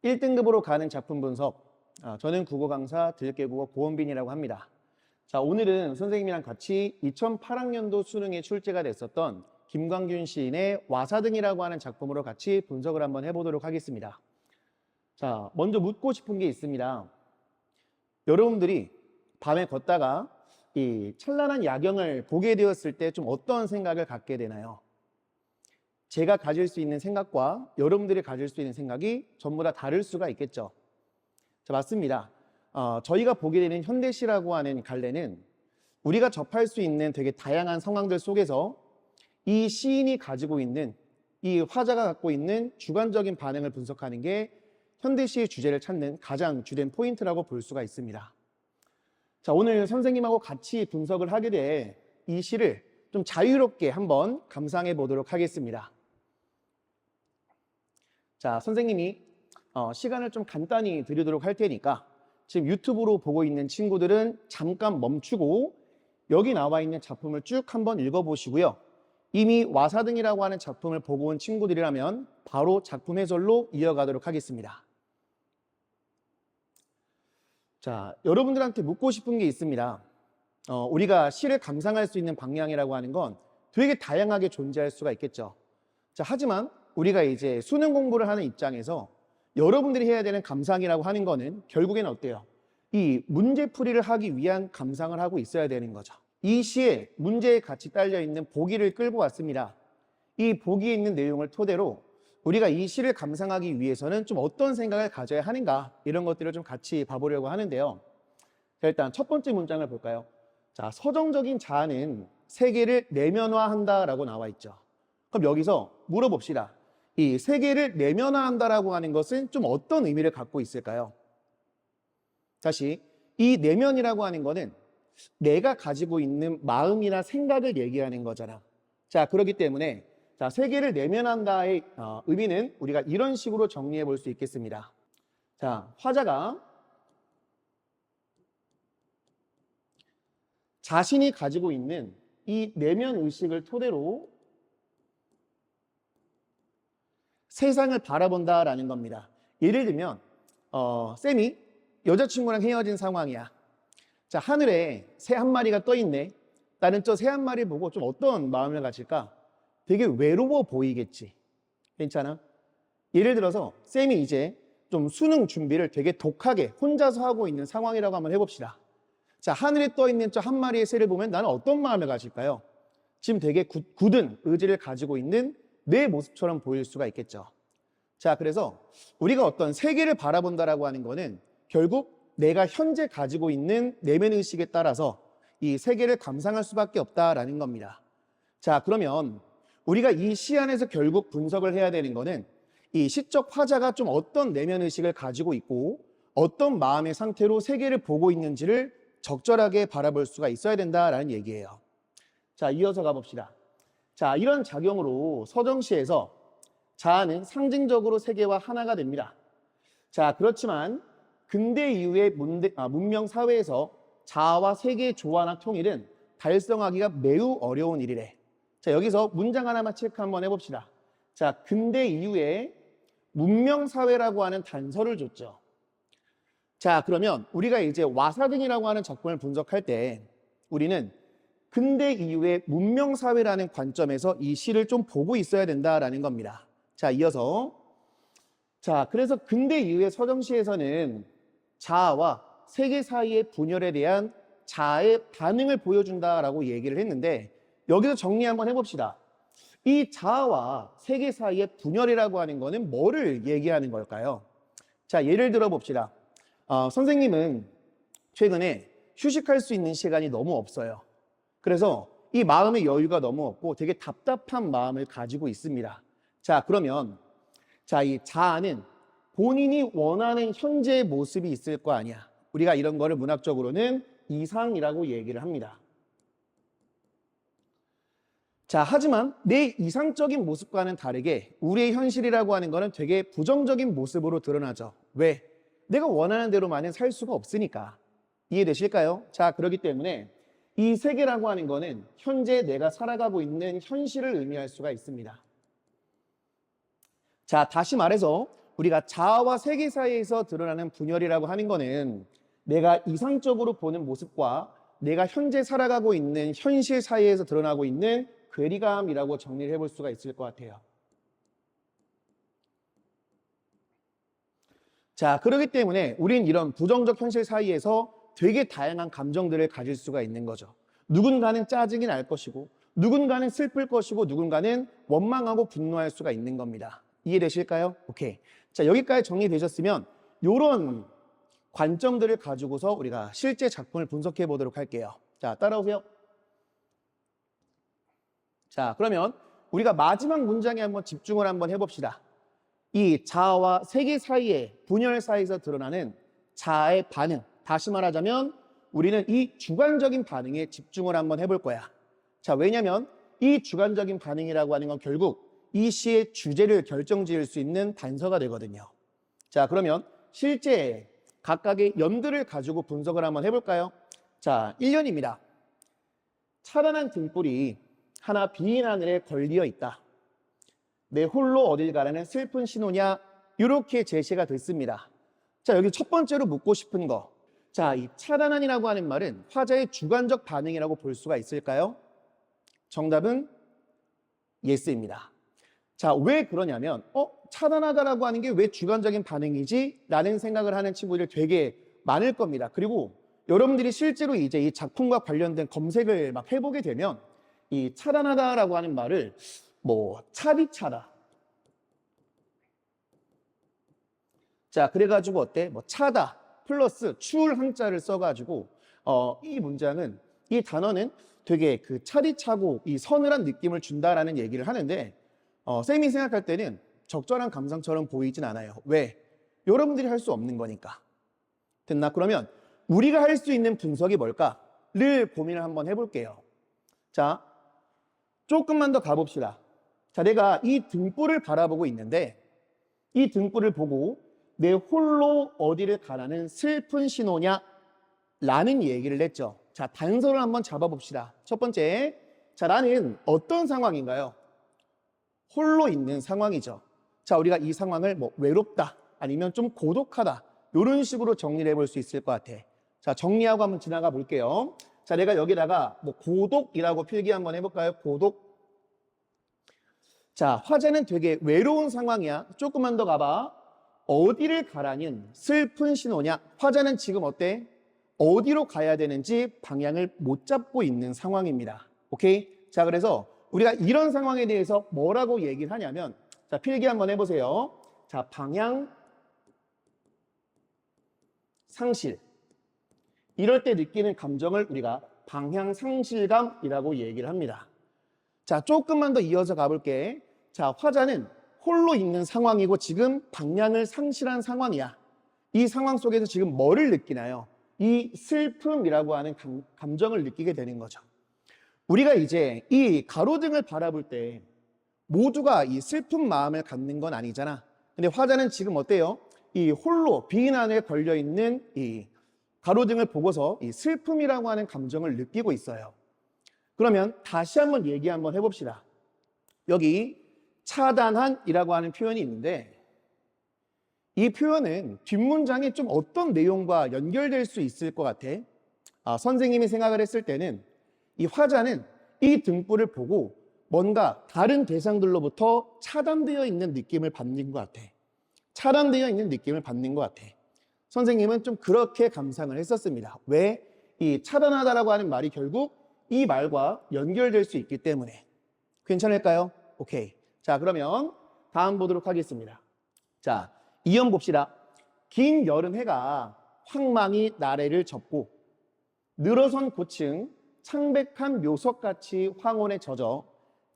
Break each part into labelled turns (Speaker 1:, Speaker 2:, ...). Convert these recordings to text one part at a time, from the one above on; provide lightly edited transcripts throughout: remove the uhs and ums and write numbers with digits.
Speaker 1: 1등급으로 가는 작품 분석. 저는 국어 강사 들깨국어 고원빈이라고 합니다. 자, 오늘은 선생님이랑 같이 2008학년도 수능에 출제가 됐었던 김광균 시인의 와사등이라고 하는 작품으로 같이 분석을 한번 해보도록 하겠습니다. 자, 먼저 묻고 싶은 게 있습니다. 여러분들이 밤에 걷다가 이 찬란한 야경을 보게 되었을 때 좀 어떤 생각을 갖게 되나요? 제가 가질 수 있는 생각과 여러분들이 가질 수 있는 생각이 전부 다 다를 수가 있겠죠. 자, 맞습니다. 저희가 보게 되는 현대시라고 하는 갈래는 우리가 접할 수 있는 되게 다양한 상황들 속에서 이 시인이 가지고 있는, 이 화자가 갖고 있는 주관적인 반응을 분석하는 게 현대시의 주제를 찾는 가장 주된 포인트라고 볼 수가 있습니다. 자, 오늘 선생님하고 같이 분석을 하게 돼 이 시를 좀 자유롭게 한번 감상해 보도록 하겠습니다. 자, 선생님이 시간을 좀 간단히 드리도록 할 테니까 지금 유튜브로 보고 있는 친구들은 잠깐 멈추고 여기 나와 있는 작품을 쭉 한번 읽어보시고요. 이미 와사등이라고 하는 작품을 보고 온 친구들이라면 바로 작품 해설로 이어가도록 하겠습니다. 자, 여러분들한테 묻고 싶은 게 있습니다. 우리가 시를 감상할 수 있는 방향이라고 하는 건 되게 다양하게 존재할 수가 있겠죠. 자, 하지만 우리가 이제 수능 공부를 하는 입장에서 여러분들이 해야 되는 감상이라고 하는 거는 결국에는 어때요? 이 문제풀이를 하기 위한 감상을 하고 있어야 되는 거죠. 이 시에 문제에 같이 딸려있는 보기를 끌고 왔습니다. 이 보기에 있는 내용을 토대로 우리가 이 시를 감상하기 위해서는 좀 어떤 생각을 가져야 하는가, 이런 것들을 좀 같이 봐보려고 하는데요. 자, 일단 첫 번째 문장을 볼까요? 자, 서정적인 자아는 세계를 내면화한다라고 나와 있죠. 그럼 여기서 물어봅시다. 이 세계를 내면화한다라고 하는 것은 좀 어떤 의미를 갖고 있을까요? 다시, 이 내면이라고 하는 거는 내가 가지고 있는 마음이나 생각을 얘기하는 거잖아. 자, 그렇기 때문에 자, 세계를 내면한다의 의미는 우리가 이런 식으로 정리해 볼 수 있겠습니다. 자, 화자가 자신이 가지고 있는 이 내면 의식을 토대로 세상을 바라본다라는 겁니다. 예를 들면 쌤이 여자친구랑 헤어진 상황이야. 자, 하늘에 새 한 마리가 떠 있네. 나는 저 새 한 마리 보고 좀 어떤 마음을 가질까? 되게 외로워 보이겠지. 괜찮아? 예를 들어서 쌤이 이제 좀 수능 준비를 되게 독하게 혼자서 하고 있는 상황이라고 한번 해봅시다. 자, 하늘에 떠 있는 저 한 마리의 새를 보면 나는 어떤 마음을 가질까요? 지금 되게 굳은 의지를 가지고 있는 내 모습처럼 보일 수가 있겠죠. 자, 그래서 우리가 어떤 세계를 바라본다라고 하는 거는 결국 내가 현재 가지고 있는 내면 의식에 따라서 이 세계를 감상할 수밖에 없다라는 겁니다. 자, 그러면 우리가 이 시 안에서 결국 분석을 해야 되는 거는 이 시적 화자가 좀 어떤 내면 의식을 가지고 있고 어떤 마음의 상태로 세계를 보고 있는지를 적절하게 바라볼 수가 있어야 된다라는 얘기예요. 자, 이어서 가봅시다. 자, 이런 작용으로 서정시에서 자아는 상징적으로 세계와 하나가 됩니다. 자, 그렇지만 근대 이후의 문명 사회에서 자아와 세계의 조화나 통일은 달성하기가 매우 어려운 일이래. 자, 여기서 문장 하나만 체크 한번 해봅시다. 자, 근대 이후에 문명 사회라고 하는 단서를 줬죠. 자, 그러면 우리가 이제 와사등이라고 하는 작품을 분석할 때 우리는 근대 이후의 문명 사회라는 관점에서 이 시를 좀 보고 있어야 된다라는 겁니다. 자, 이어서 자, 그래서 근대 이후의 서정시에서는 자아와 세계 사이의 분열에 대한 자아의 반응을 보여준다라고 얘기를 했는데 여기서 정리 한번 해봅시다. 이 자아와 세계 사이의 분열이라고 하는 거는 뭐를 얘기하는 걸까요? 자, 예를 들어 봅시다. 선생님은 최근에 휴식할 수 있는 시간이 너무 없어요. 그래서 이 마음의 여유가 너무 없고 되게 답답한 마음을 가지고 있습니다. 자, 그러면 자, 이 자아는 본인이 원하는 현재의 모습이 있을 거 아니야. 우리가 이런 거를 문학적으로는 이상이라고 얘기를 합니다. 자, 하지만 내 이상적인 모습과는 다르게 우리의 현실이라고 하는 거는 되게 부정적인 모습으로 드러나죠. 왜? 내가 원하는 대로만은 살 수가 없으니까. 이해되실까요? 자, 그렇기 때문에 이 세계라고 하는 거는 현재 내가 살아가고 있는 현실을 의미할 수가 있습니다. 자, 다시 말해서 우리가 자아와 세계 사이에서 드러나는 분열이라고 하는 거는 내가 이상적으로 보는 모습과 내가 현재 살아가고 있는 현실 사이에서 드러나고 있는 괴리감이라고 정리를 해볼 수가 있을 것 같아요. 자, 그렇기 때문에 우린 이런 부정적 현실 사이에서 되게 다양한 감정들을 가질 수가 있는 거죠. 누군가는 짜증이 날 것이고, 누군가는 슬플 것이고, 누군가는 원망하고 분노할 수가 있는 겁니다. 이해되실까요? 오케이. 자, 여기까지 정리되셨으면 이런 관점들을 가지고서 우리가 실제 작품을 분석해 보도록 할게요. 자, 따라오세요. 자, 그러면 우리가 마지막 문장에 한번 집중을 한번 해봅시다. 이 자아와 세계 사이의 분열 사이에서 드러나는 자아의 반응. 다시 말하자면 우리는 이 주관적인 반응에 집중을 한번 해볼 거야. 자, 왜냐면 이 주관적인 반응이라고 하는 건 결국 이 시의 주제를 결정지을 수 있는 단서가 되거든요. 자, 그러면 실제 각각의 연들을 가지고 분석을 한번 해볼까요? 자, 1년입니다. 찬란한 등불이 하나 빈 하늘에 걸려 있다. 내 홀로 어딜 가라는 슬픈 신호냐? 이렇게 제시가 됐습니다. 자, 여기 첫 번째로 묻고 싶은 거. 자, 이 찬란한이라고 하는 말은 화자의 주관적 반응이라고 볼 수가 있을까요? 정답은 예스입니다. 자, 왜 그러냐면 차단하다라고 하는 게 왜 주관적인 반응이지? 라는 생각을 하는 친구들 되게 많을 겁니다. 그리고 여러분들이 실제로 이제 이 작품과 관련된 검색을 막 해보게 되면 이 차단하다라고 하는 말을 차디차다. 자, 그래가지고 어때? 차다 플러스 추울 한자를 써가지고 이 문장은 이 단어는 되게 그 차디차고 이 서늘한 느낌을 준다라는 얘기를 하는데 쌤이 생각할 때는 적절한 감상처럼 보이진 않아요. 왜? 여러분들이 할 수 없는 거니까. 됐나? 그러면 우리가 할 수 있는 분석이 뭘까를 고민을 한번 해볼게요. 자, 조금만 더 가봅시다. 자, 내가 이 등불을 바라보고 있는데 이 등불을 보고 내 홀로 어디를 가라는 슬픈 신호냐? 라는 얘기를 했죠. 자, 단서를 한번 잡아봅시다. 첫 번째, 자, 나는 어떤 상황인가요? 홀로 있는 상황이죠. 자, 우리가 이 상황을 외롭다 아니면 좀 고독하다 이런 식으로 정리를 해볼 수 있을 것 같아. 자, 정리하고 한번 지나가 볼게요. 자, 내가 여기다가 고독이라고 필기 한번 해볼까요? 고독. 자, 화자는 되게 외로운 상황이야. 조금만 더 가봐. 어디를 가라는 슬픈 신호냐? 화자는 지금 어때? 어디로 가야 되는지 방향을 못 잡고 있는 상황입니다. 오케이? 자, 그래서 우리가 이런 상황에 대해서 뭐라고 얘기를 하냐면, 자, 필기 한번 해보세요. 자, 방향 상실. 이럴 때 느끼는 감정을 우리가 방향 상실감이라고 얘기를 합니다. 자, 조금만 더 이어서 가볼게. 자, 화자는 홀로 있는 상황이고 지금 방향을 상실한 상황이야. 이 상황 속에서 지금 뭐를 느끼나요? 이 슬픔이라고 하는 감정을 느끼게 되는 거죠. 우리가 이제 이 가로등을 바라볼 때 모두가 이 슬픈 마음을 갖는 건 아니잖아. 근데 화자는 지금 어때요? 이 홀로 빈 안에 걸려있는 이 가로등을 보고서 이 슬픔이라고 하는 감정을 느끼고 있어요. 그러면 다시 한번 얘기 한번 해봅시다. 여기 차단한이라고 하는 표현이 있는데 이 표현은 뒷문장에 좀 어떤 내용과 연결될 수 있을 것 같아? 선생님이 생각을 했을 때는 이 화자는 이 등불을 보고 뭔가 다른 대상들로부터 차단되어 있는 느낌을 받는 것 같아. 차단되어 있는 느낌을 받는 것 같아. 선생님은 좀 그렇게 감상을 했었습니다. 왜? 이 차단하다라고 하는 말이 결국 이 말과 연결될 수 있기 때문에. 괜찮을까요? 오케이. 자, 그러면 다음 보도록 하겠습니다. 자, 이연 봅시다. 긴 여름 해가 황망히 나래를 접고 늘어선 고층 창백한 묘석같이 황혼에 젖어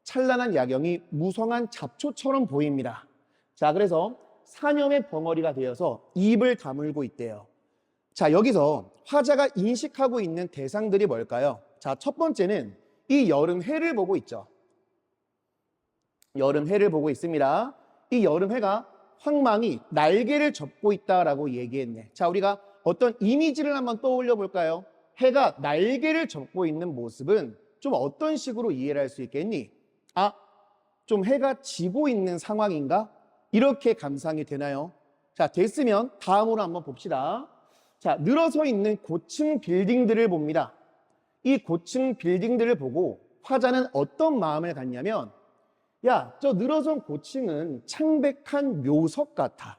Speaker 1: 찬란한 야경이 무성한 잡초처럼 보입니다. 자, 그래서 사념의 벙어리가 되어서 입을 다물고 있대요. 자, 여기서 화자가 인식하고 있는 대상들이 뭘까요? 자, 첫 번째는 이 여름 해를 보고 있죠. 여름 해를 보고 있습니다. 이 여름 해가 황망히 날개를 접고 있다라고 얘기했네. 자, 우리가 어떤 이미지를 한번 떠올려 볼까요? 해가 날개를 접고 있는 모습은 좀 어떤 식으로 이해를 할 수 있겠니? 좀 해가 지고 있는 상황인가? 이렇게 감상이 되나요? 자, 됐으면 다음으로 한번 봅시다. 자, 늘어서 있는 고층 빌딩들을 봅니다. 이 고층 빌딩들을 보고 화자는 어떤 마음을 갖냐면, 야, 저 늘어선 고층은 창백한 묘석 같아.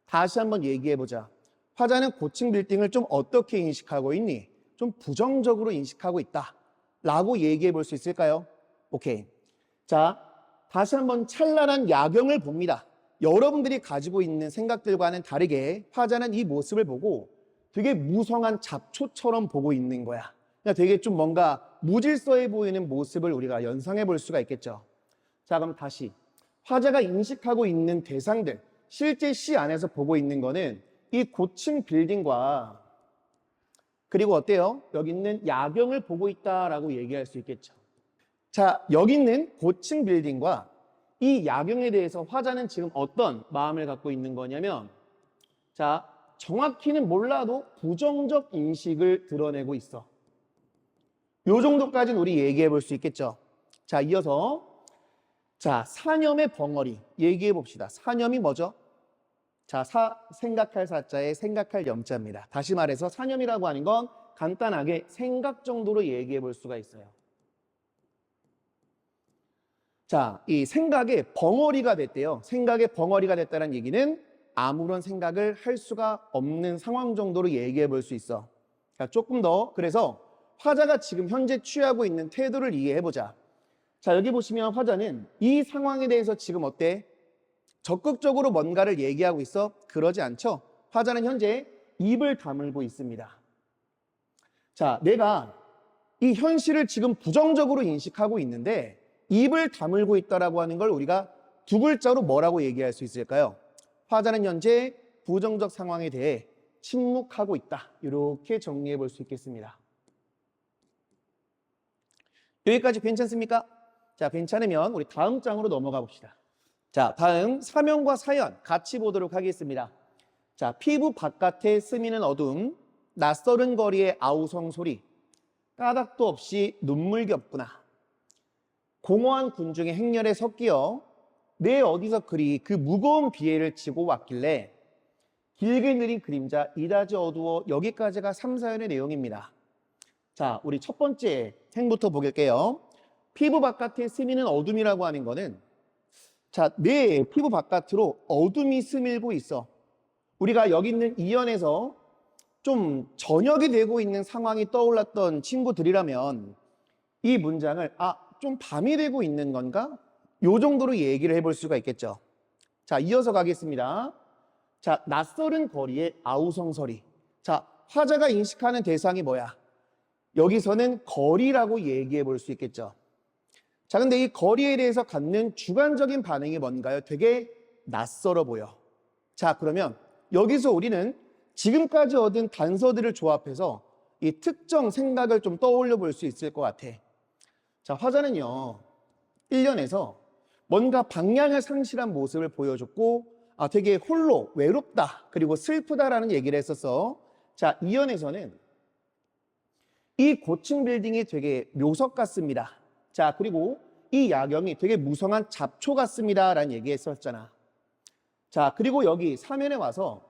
Speaker 1: 다시 한번 얘기해보자. 화자는 고층 빌딩을 좀 어떻게 인식하고 있니? 좀 부정적으로 인식하고 있다 라고 얘기해 볼 수 있을까요? 오케이. 자, 다시 한번 찬란한 야경을 봅니다. 여러분들이 가지고 있는 생각들과는 다르게 화자는 이 모습을 보고 되게 무성한 잡초처럼 보고 있는 거야. 그냥 되게 좀 뭔가 무질서해 보이는 모습을 우리가 연상해 볼 수가 있겠죠. 자, 그럼 다시 화자가 인식하고 있는 대상들, 실제 시 안에서 보고 있는 거는 이 고층 빌딩과 그리고 어때요? 여기 있는 야경을 보고 있다라고 얘기할 수 있겠죠. 자, 여기 있는 고층 빌딩과 이 야경에 대해서 화자는 지금 어떤 마음을 갖고 있는 거냐면, 자, 정확히는 몰라도 부정적 인식을 드러내고 있어. 요 정도까지는 우리 얘기해 볼 수 있겠죠. 자, 이어서 자, 사념의 벙어리 얘기해 봅시다. 사념이 뭐죠? 자, 생각할 사자에 생각할 염자입니다. 다시 말해서 사념이라고 하는 건 간단하게 생각 정도로 얘기해 볼 수가 있어요. 자, 이 생각의 벙어리가 됐대요. 생각의 벙어리가 됐다는 얘기는 아무런 생각을 할 수가 없는 상황 정도로 얘기해 볼 수 있어. 자, 조금 더, 그래서 화자가 지금 현재 취하고 있는 태도를 이해해 보자. 자, 여기 보시면 화자는 이 상황에 대해서 지금 어때? 적극적으로 뭔가를 얘기하고 있어? 그러지 않죠? 화자는 현재 입을 다물고 있습니다. 자, 내가 이 현실을 지금 부정적으로 인식하고 있는데 입을 다물고 있다라고 하는 걸 우리가 두 글자로 뭐라고 얘기할 수 있을까요? 화자는 현재 부정적 상황에 대해 침묵하고 있다. 이렇게 정리해 볼 수 있겠습니다. 여기까지 괜찮습니까? 자, 괜찮으면 우리 다음 장으로 넘어가 봅시다. 자, 다음 사명과 사연 같이 보도록 하겠습니다. 자, 피부 바깥에 스미는 어둠, 낯설은 거리의 아우성 소리, 까닭도 없이 눈물겹구나. 공허한 군중의 행렬에 섞여 내 어디서 그리 그 무거운 비애를 지고 왔길래 길게 느린 그림자 이다지 어두워. 여기까지가 3, 4연의 내용입니다. 자, 우리 첫 번째 행부터 보길게요. 피부 바깥에 스미는 어둠이라고 하는 거는, 자, 내 피부 바깥으로 어둠이 스밀고 있어. 우리가 여기 있는 이연에서 좀 저녁이 되고 있는 상황이 떠올랐던 친구들이라면 이 문장을 좀 밤이 되고 있는 건가? 요 정도로 얘기를 해볼 수가 있겠죠. 자, 이어서 가겠습니다. 자, 낯설은 거리의 아우성소리. 자, 화자가 인식하는 대상이 뭐야? 여기서는 거리라고 얘기해 볼 수 있겠죠. 자, 근데 이 거리에 대해서 갖는 주관적인 반응이 뭔가요? 되게 낯설어 보여. 자, 그러면 여기서 우리는 지금까지 얻은 단서들을 조합해서 이 특정 생각을 좀 떠올려 볼 수 있을 것 같아. 자, 화자는요, 1년에서 뭔가 방향을 상실한 모습을 보여줬고, 되게 홀로 외롭다, 그리고 슬프다라는 얘기를 했었어. 자, 2연에서는 이 고층 빌딩이 되게 묘석 같습니다. 자, 그리고 이 야경이 되게 무성한 잡초 같습니다 라는 얘기 했었잖아. 자, 그리고 여기 3연에 와서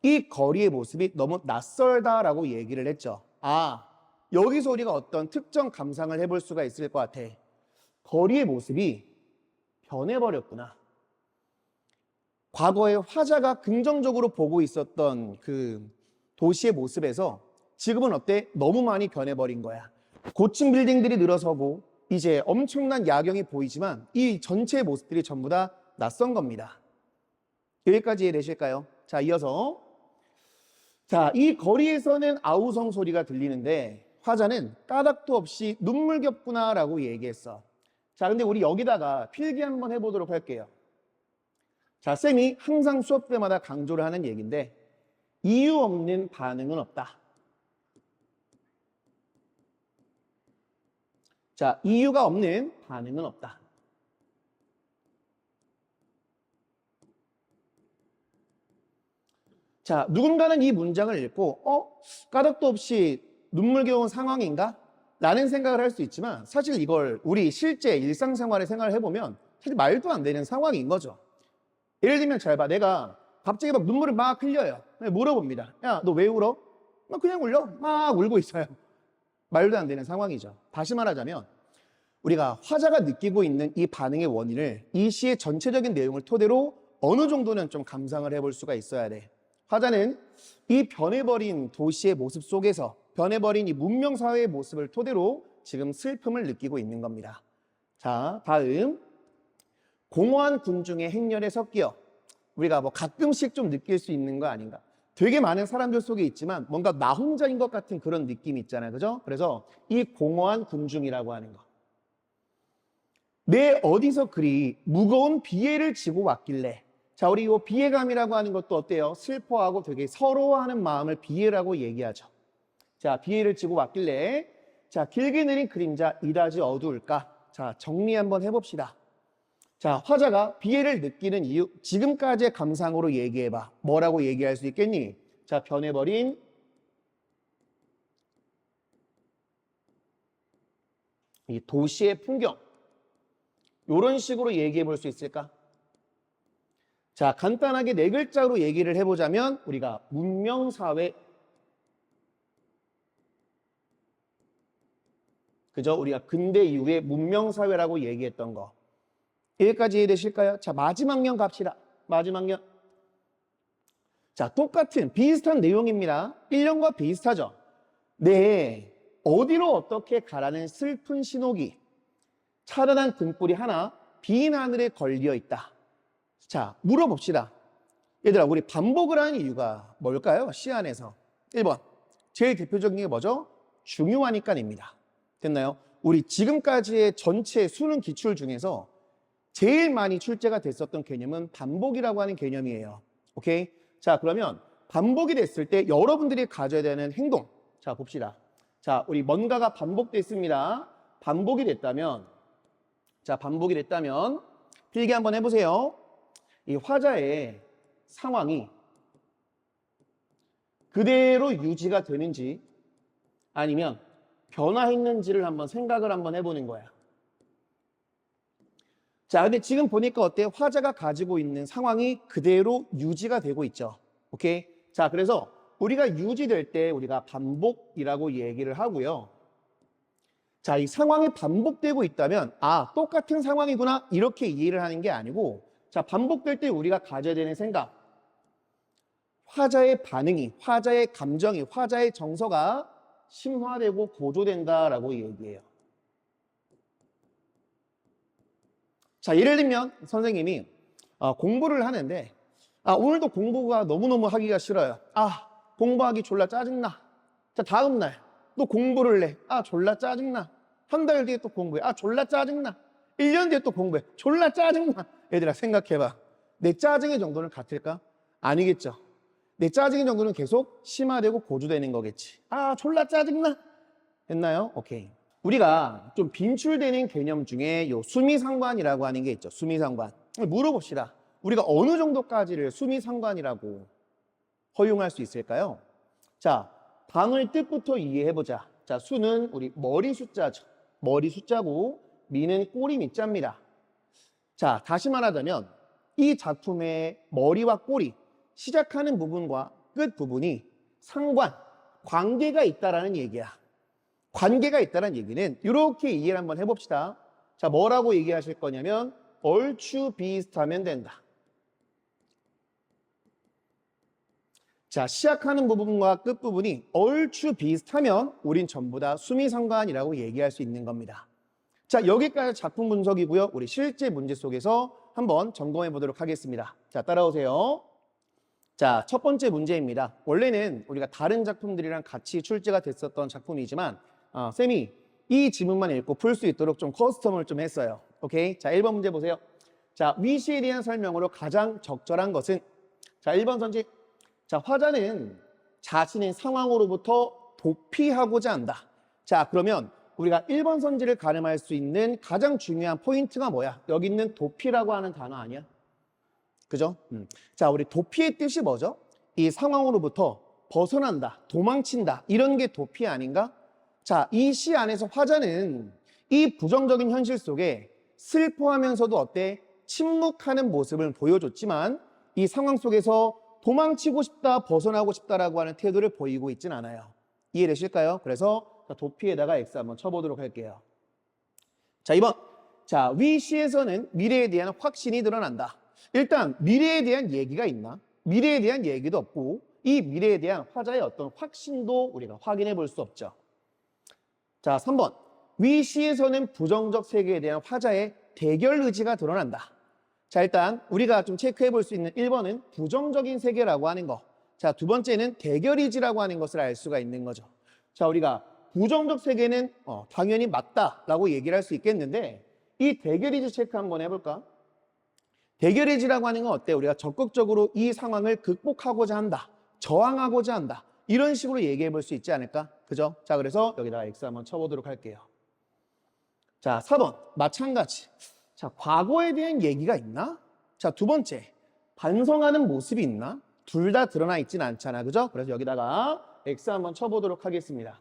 Speaker 1: 이 거리의 모습이 너무 낯설다라고 얘기를 했죠. 여기서 우리가 어떤 특정 감상을 해볼 수가 있을 것 같아. 거리의 모습이 변해버렸구나. 과거에 화자가 긍정적으로 보고 있었던 그 도시의 모습에서 지금은 어때? 너무 많이 변해버린 거야. 고층 빌딩들이 늘어서고 이제 엄청난 야경이 보이지만 이 전체의 모습들이 전부 다 낯선 겁니다. 여기까지 이해되실까요? 자, 이어서 자, 이 거리에서는 아우성 소리가 들리는데 화자는 까닭도 없이 눈물겹구나 라고 얘기했어. 자, 근데 우리 여기다가 필기 한번 해보도록 할게요. 자, 쌤이 항상 수업 때마다 강조를 하는 얘기인데 이유 없는 반응은 없다. 자, 이유가 없는 반응은 없다. 자, 누군가는 이 문장을 읽고 까닭도 없이 눈물겨운 상황인가? 라는 생각을 할 수 있지만 사실 이걸 우리 실제 일상생활에 생각을 해보면 사실 말도 안 되는 상황인 거죠. 예를 들면 잘 봐. 내가 갑자기 막 눈물을 막 흘려요. 물어봅니다. 야, 너 왜 울어? 막 그냥 울려. 막 울고 있어요. 말도 안 되는 상황이죠. 다시 말하자면 우리가 화자가 느끼고 있는 이 반응의 원인을 이 시의 전체적인 내용을 토대로 어느 정도는 좀 감상을 해볼 수가 있어야 돼. 화자는 이 변해버린 도시의 모습 속에서 변해버린 이 문명사회의 모습을 토대로 지금 슬픔을 느끼고 있는 겁니다. 자, 다음 공허한 군중의 행렬에 섞여 우리가 뭐 가끔씩 좀 느낄 수 있는 거 아닌가? 되게 많은 사람들 속에 있지만 뭔가 나 혼자인 것 같은 그런 느낌이 있잖아요. 그죠? 그래서 이 공허한 군중이라고 하는 거. 내 어디서 그리 무거운 비애를 지고 왔길래. 자, 우리 이 비애감이라고 하는 것도 어때요? 슬퍼하고 되게 서러워하는 마음을 비애라고 얘기하죠. 자, 비애를 지고 왔길래. 자, 길게 내린 그림자 이다지 어두울까? 자, 정리 한번 해봅시다. 자, 화자가 비애를 느끼는 이유, 지금까지의 감상으로 얘기해봐. 뭐라고 얘기할 수 있겠니? 자, 변해버린 이 도시의 풍경. 이런 식으로 얘기해 볼 수 있을까? 자, 간단하게 네 글자로 얘기를 해보자면 우리가 문명사회, 그죠? 우리가 근대 이후에 문명사회라고 얘기했던 거. 여기까지 이해되실까요? 자, 마지막 년 갑시다. 마지막 년. 자, 똑같은 비슷한 내용입니다. 1년과 비슷하죠? 네, 어디로 어떻게 가라는 슬픈 신호기. 찬란한 등불이 하나 빈 하늘에 걸려 있다. 자, 물어봅시다. 얘들아, 우리 반복을 하는 이유가 뭘까요? 시 안에서. 1번, 제일 대표적인 게 뭐죠? 중요하니까입니다. 됐나요? 우리 지금까지의 전체 수능 기출 중에서 제일 많이 출제가 됐었던 개념은 반복이라고 하는 개념이에요. 오케이? 자, 그러면 반복이 됐을 때 여러분들이 가져야 되는 행동. 자, 봅시다. 자, 우리 뭔가가 반복됐습니다. 반복이 됐다면, 자, 반복이 됐다면 필기 한번 해보세요. 이 화자의 상황이 그대로 유지가 되는지 아니면 변화했는지를 한번 생각을 한번 해보는 거야. 자, 근데 지금 보니까 어때요? 화자가 가지고 있는 상황이 그대로 유지가 되고 있죠. 오케이? 자, 그래서 우리가 유지될 때 우리가 반복이라고 얘기를 하고요. 자, 이 상황이 반복되고 있다면 아, 똑같은 상황이구나 이렇게 이해를 하는 게 아니고 자, 반복될 때 우리가 가져야 되는 생각. 화자의 반응이, 화자의 감정이, 화자의 정서가 심화되고 고조된다라고 얘기해요. 자, 예를 들면 선생님이 공부를 하는데 오늘도 공부가 너무너무 하기가 싫어요. 공부하기 졸라 짜증나. 자, 다음 날 또 공부를 해. 졸라 짜증나. 한 달 뒤에 또 공부해. 졸라 짜증나. 1년 뒤에 또 공부해. 졸라 짜증나. 얘들아, 생각해봐. 내 짜증의 정도는 같을까? 아니겠죠. 내 짜증의 정도는 계속 심화되고 고조되는 거겠지. 졸라 짜증나. 됐나요? 오케이. 우리가 좀 빈출되는 개념 중에 요 수미상관이라고 하는 게 있죠. 수미상관. 물어봅시다. 우리가 어느 정도까지를 수미상관이라고 허용할 수 있을까요? 자, 방을 뜻부터 이해해보자. 자, 수는 우리 머리 숫자죠. 머리 숫자고 미는 꼬리 밑자입니다. 자, 다시 말하자면 이 작품의 머리와 꼬리, 시작하는 부분과 끝 부분이 상관, 관계가 있다라는 얘기야. 관계가 있다는 얘기는 이렇게 이해를 한번 해봅시다. 자, 뭐라고 얘기하실 거냐면 얼추 비슷하면 된다. 자, 시작하는 부분과 끝 부분이 얼추 비슷하면 우린 전부 다 수미상관이라고 얘기할 수 있는 겁니다. 자, 여기까지 작품 분석이고요. 우리 실제 문제 속에서 한번 점검해 보도록 하겠습니다. 자, 따라오세요. 자, 첫 번째 문제입니다. 원래는 우리가 다른 작품들이랑 같이 출제가 됐었던 작품이지만 쌤이 이 지문만 읽고 풀 수 있도록 좀 커스텀을 좀 했어요. 오케이? 자, 1번 문제 보세요. 자, 위시에 대한 설명으로 가장 적절한 것은 자, 1번 선지. 자, 화자는 자신의 상황으로부터 도피하고자 한다. 자, 그러면 우리가 1번 선지를 가늠할 수 있는 가장 중요한 포인트가 뭐야? 여기 있는 도피라고 하는 단어 아니야? 그죠? 자, 우리 도피의 뜻이 뭐죠? 이 상황으로부터 벗어난다, 도망친다, 이런 게 도피 아닌가? 자, 이 시 안에서 화자는 이 부정적인 현실 속에 슬퍼하면서도 어때? 침묵하는 모습을 보여줬지만 이 상황 속에서 도망치고 싶다, 벗어나고 싶다라고 하는 태도를 보이고 있진 않아요. 이해되실까요? 그래서 도피에다가 X 한번 쳐보도록 할게요. 자, 2번. 자, 위 시에서는 미래에 대한 확신이 드러난다. 일단 미래에 대한 얘기가 있나? 미래에 대한 얘기도 없고 이 미래에 대한 화자의 어떤 확신도 우리가 확인해 볼 수 없죠. 자, 3번. 위 시에서는 부정적 세계에 대한 화자의 대결 의지가 드러난다. 자, 일단 우리가 좀 체크해 볼 수 있는 1번은 부정적인 세계라고 하는 거. 자, 두 번째는 대결 의지라고 하는 것을 알 수가 있는 거죠. 자, 우리가 부정적 세계는 당연히 맞다라고 얘기를 할 수 있겠는데 이 대결 의지 체크 한번 해볼까? 대결 의지라고 하는 건 어때? 우리가 적극적으로 이 상황을 극복하고자 한다. 저항하고자 한다. 이런 식으로 얘기해 볼 수 있지 않을까? 그죠? 자, 그래서 여기다가 X 한번 쳐보도록 할게요. 자, 4번. 마찬가지. 자, 과거에 대한 얘기가 있나? 자, 두 번째. 반성하는 모습이 있나? 둘 다 드러나 있진 않잖아. 그죠? 그래서 여기다가 X 한번 쳐보도록 하겠습니다.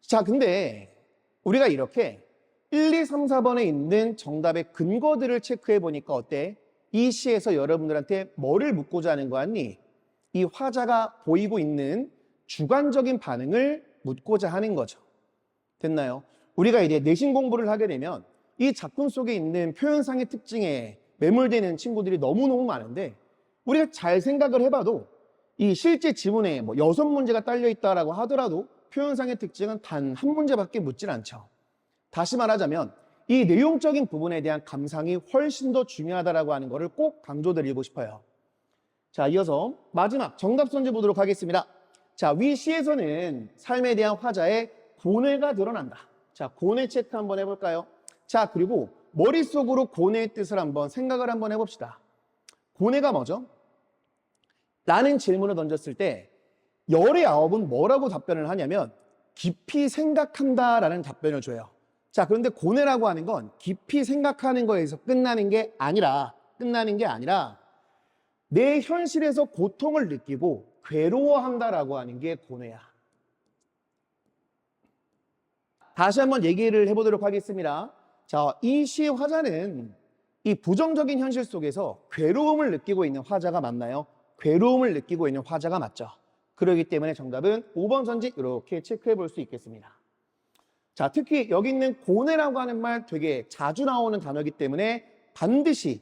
Speaker 1: 자, 근데 우리가 이렇게 1, 2, 3, 4번에 있는 정답의 근거들을 체크해 보니까 어때? 이 시에서 여러분들한테 뭐를 묻고자 하는 거 아니? 이 화자가 보이고 있는 주관적인 반응을 묻고자 하는 거죠. 됐나요? 우리가 이제 내신 공부를 하게 되면 이 작품 속에 있는 표현상의 특징에 매몰되는 친구들이 너무너무 많은데 우리가 잘 생각을 해봐도 이 실제 지문에 뭐 6문제가 딸려있다라고 하더라도 표현상의 특징은 단 한 문제밖에 묻질 않죠. 다시 말하자면 이 내용적인 부분에 대한 감상이 훨씬 더 중요하다라고 하는 것을 꼭 강조드리고 싶어요. 자, 이어서 마지막 정답 선지 보도록 하겠습니다. 자, 위 시에서는 삶에 대한 화자의 고뇌가 드러난다. 자, 고뇌 체크 한번 해볼까요? 자, 그리고 머릿속으로 고뇌의 뜻을 한번 생각을 한번 해봅시다. 고뇌가 뭐죠? 라는 질문을 던졌을 때 열의 9은 뭐라고 답변을 하냐면 깊이 생각한다라는 답변을 줘요. 자, 그런데 고뇌라고 하는 건 깊이 생각하는 거에서 끝나는 게 아니라 내 현실에서 고통을 느끼고 괴로워한다라고 하는 게 고뇌야. 다시 한번 얘기를 해보도록 하겠습니다. 자, 이 시의 화자는 이 부정적인 현실 속에서 괴로움을 느끼고 있는 화자가 맞나요? 괴로움을 느끼고 있는 화자가 맞죠. 그렇기 때문에 정답은 5번 선지 이렇게 체크해 볼 수 있겠습니다. 자, 특히 여기 있는 고뇌라고 하는 말 되게 자주 나오는 단어이기 때문에 반드시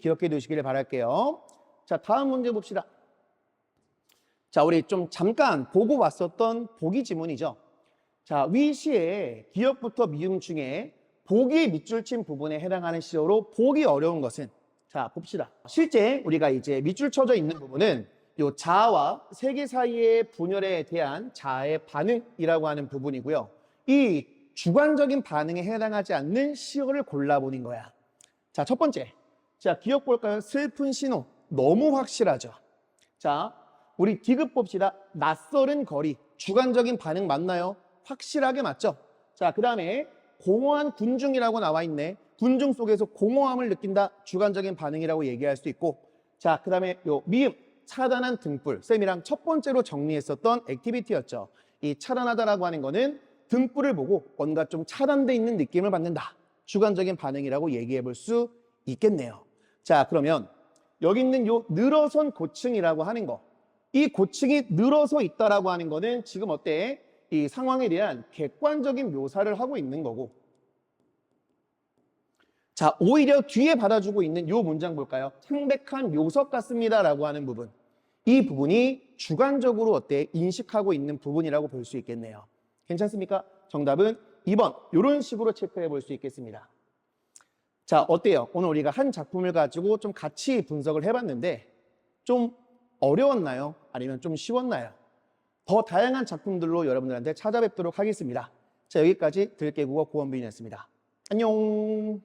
Speaker 1: 기억해 두시기를 바랄게요. 자, 다음 문제 봅시다. 자, 우리 좀 잠깐 보고 왔었던 보기 지문이죠. 자, 위 시의 기역부터 미음 중에 보기 밑줄 친 부분에 해당하는 시어로 보기 어려운 것은, 자, 봅시다. 실제 우리가 이제 밑줄 쳐져 있는 부분은 요 자아와 세계 사이의 분열에 대한 자아의 반응이라고 하는 부분이고요. 이 주관적인 반응에 해당하지 않는 시어를 골라보는 거야. 자, 첫 번째. 자, 기억 볼까요? 슬픈 신호. 너무 확실하죠. 자, 우리 디귿 봅시다. 낯설은 거리. 주관적인 반응 맞나요? 확실하게 맞죠? 자, 그 다음에 공허한 군중이라고 나와 있네. 군중 속에서 공허함을 느낀다. 주관적인 반응이라고 얘기할 수 있고. 자, 그 다음에 요 미음. 차단한 등불. 쌤이랑 첫 번째로 정리했었던 액티비티였죠. 이 차단하다라고 하는 거는 등불을 보고 뭔가 좀 차단돼 있는 느낌을 받는다. 주관적인 반응이라고 얘기해 볼 수 있겠네요. 자, 그러면 여기 있는 요 늘어선 고층이라고 하는 거. 이 고층이 늘어서 있다라고 하는 거는 지금 어때? 이 상황에 대한 객관적인 묘사를 하고 있는 거고. 자, 오히려 뒤에 받아주고 있는 요 문장 볼까요? 창백한 묘석 같습니다라고 하는 부분. 이 부분이 주관적으로 어때? 인식하고 있는 부분이라고 볼 수 있겠네요. 괜찮습니까? 정답은 2번. 이런 식으로 체크해 볼 수 있겠습니다. 자, 어때요? 오늘 우리가 한 작품을 가지고 좀 같이 분석을 해봤는데 좀 어려웠나요? 아니면 좀 쉬웠나요? 더 다양한 작품들로 여러분들한테 찾아뵙도록 하겠습니다. 자, 여기까지 들깨국어 고원빈이었습니다. 안녕.